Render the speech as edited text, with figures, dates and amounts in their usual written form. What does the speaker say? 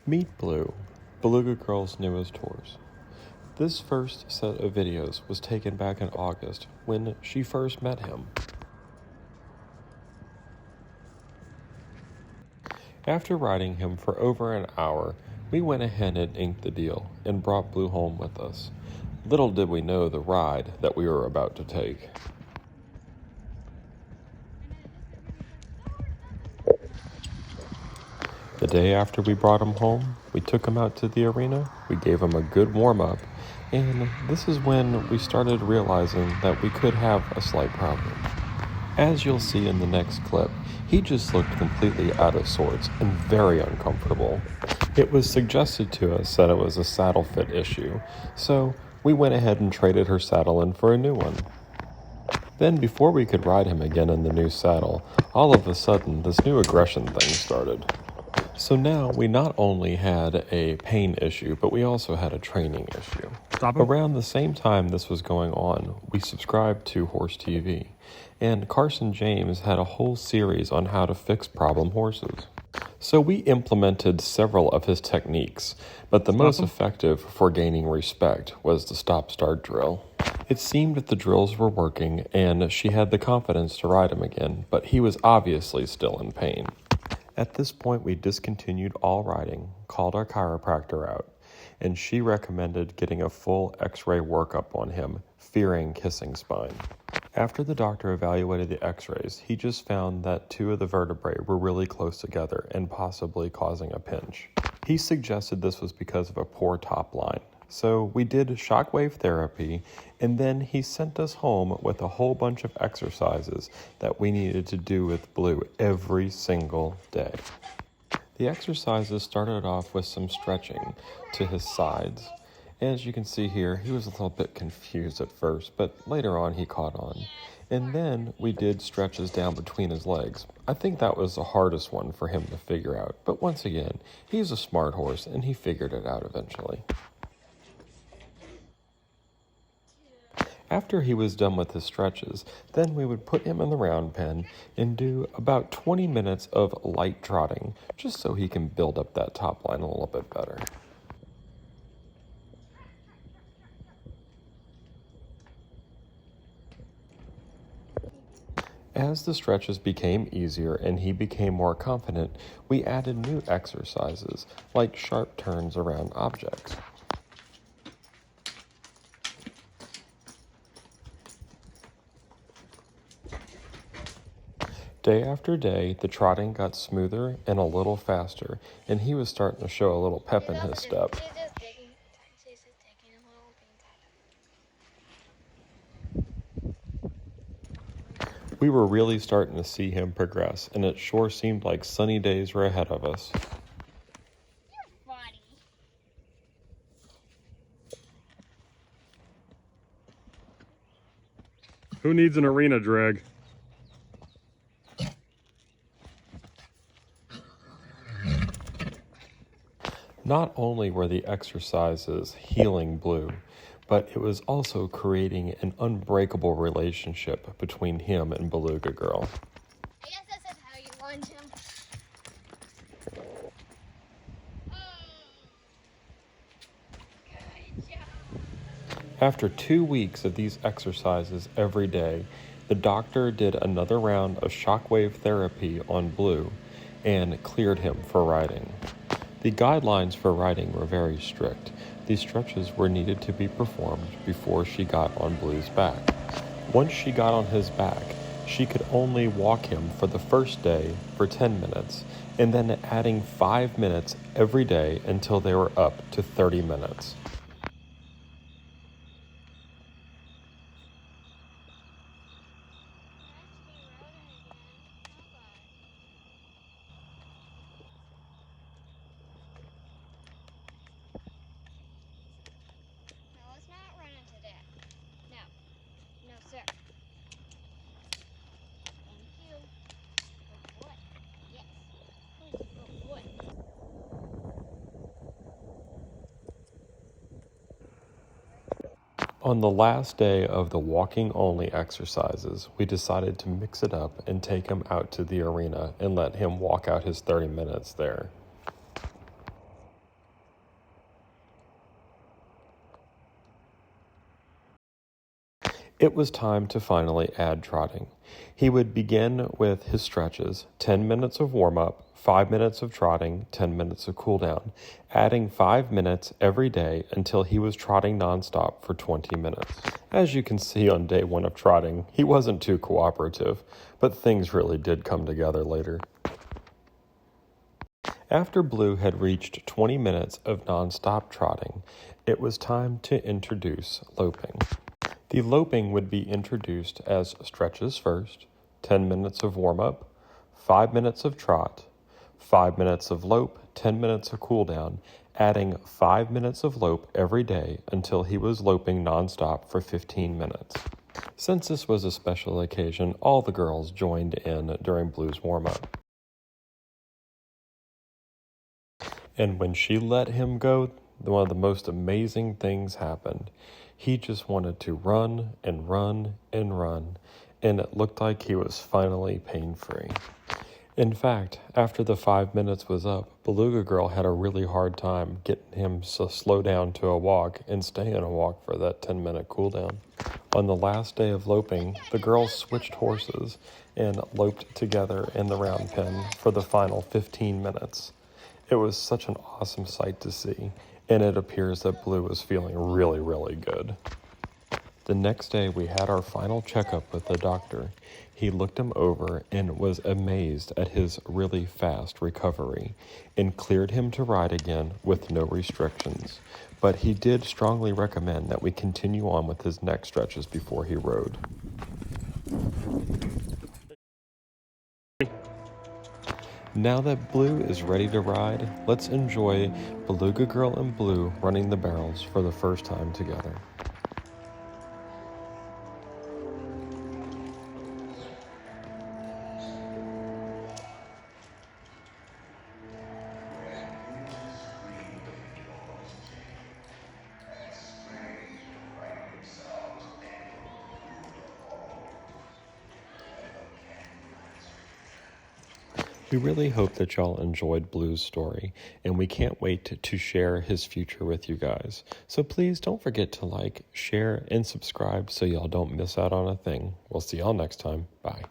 Meet Blue, Beluga Girl's newest horse. This first set of videos was taken back in August when she first met him. After riding him for over an hour, we went ahead and inked the deal and brought Blue home with us. Little did we know the ride that we were about to take. The day after we brought him home, we took him out to the arena, we gave him a good warm-up, and this is when we started realizing that we could have a slight problem. As you'll see in the next clip, he just looked completely out of sorts and very uncomfortable. It was suggested to us that it was a saddle fit issue, so we went ahead and traded her saddle in for a new one. Then before we could ride him again in the new saddle, all of a sudden this new aggression thing started. So now we not only had a pain issue, but we also had a training issue. Around the same time this was going on, we subscribed to Horse TV, and Carson James had a whole series on how to fix problem horses. So we implemented several of his techniques, but the most effective for gaining respect was the stop-start drill. It seemed that the drills were working, and she had the confidence to ride him again, but he was obviously still in pain. At this point, we discontinued all riding, called our chiropractor out, and she recommended getting a full x-ray workup on him, fearing kissing spine. After the doctor evaluated the x-rays, he just found that 2 of the vertebrae were really close together and possibly causing a pinch. He suggested this was because of a poor top line. So we did shockwave therapy, and then he sent us home with a whole bunch of exercises that we needed to do with Blue every single day. The exercises started off with some stretching to his sides. As you can see here, he was a little bit confused at first, but later on he caught on. And then we did stretches down between his legs. I think that was the hardest one for him to figure out, but once again, he's a smart horse and he figured it out eventually. After he was done with his stretches, then we would put him in the round pen and do about 20 minutes of light trotting, just so he can build up that top line a little bit better. As the stretches became easier and he became more confident, we added new exercises, like sharp turns around objects. Day after day, the trotting got smoother and a little faster, and he was starting to show a little pep in his step. We were really starting to see him progress, and it sure seemed like sunny days were ahead of us. You're funny. Who needs an arena drag? Not only were the exercises healing Blue, but it was also creating an unbreakable relationship between him and Beluga Girl. I guess this is how you want him. Good job. After 2 weeks of these exercises every day, the doctor did another round of shockwave therapy on Blue and cleared him for riding. The guidelines for riding were very strict. These stretches were needed to be performed before she got on Blue's back. Once she got on his back, she could only walk him for the first day for 10 minutes, and then adding 5 minutes every day until they were up to 30 minutes. No, let's not run into that. No. No, sir. Thank you. Good boy. Yes. Who's a good boy? On the last day of the walking-only exercises, we decided to mix it up and take him out to the arena and let him walk out his 30 minutes there. It was time to finally add trotting. He would begin with his stretches, 10 minutes of warm-up, 5 minutes of trotting, 10 minutes of cool-down, adding 5 minutes every day until he was trotting nonstop for 20 minutes. As you can see on day 1 of trotting, he wasn't too cooperative, but things really did come together later. After Blue had reached 20 minutes of nonstop trotting, it was time to introduce loping. The loping would be introduced as stretches first, 10 minutes of warm-up, 5 minutes of trot, 5 minutes of lope, 10 minutes of cool-down, adding 5 minutes of lope every day until he was loping nonstop for 15 minutes. Since this was a special occasion, all the girls joined in during Blue's warm-up. And when she let him go, one of the most amazing things happened. He just wanted to run and run and run, and it looked like he was finally pain-free. In fact, after the 5 minutes was up, Beluga Girl had a really hard time getting him to slow down to a walk and stay in a walk for that 10-minute cool-down. On the last day of loping, the girls switched horses and loped together in the round pen for the final 15 minutes. It was such an awesome sight to see, and it appears that Blue was feeling really, really good. The next day, we had our final checkup with the doctor. He looked him over and was amazed at his really fast recovery and cleared him to ride again with no restrictions. But he did strongly recommend that we continue on with his neck stretches before he rode. Now that Blue is ready to ride, let's enjoy Beluga Girl and Blue running the barrels for the first time together. We really hope that y'all enjoyed Blue's story, and we can't wait to share his future with you guys. So please don't forget to like, share, and subscribe so y'all don't miss out on a thing. We'll see y'all next time. Bye.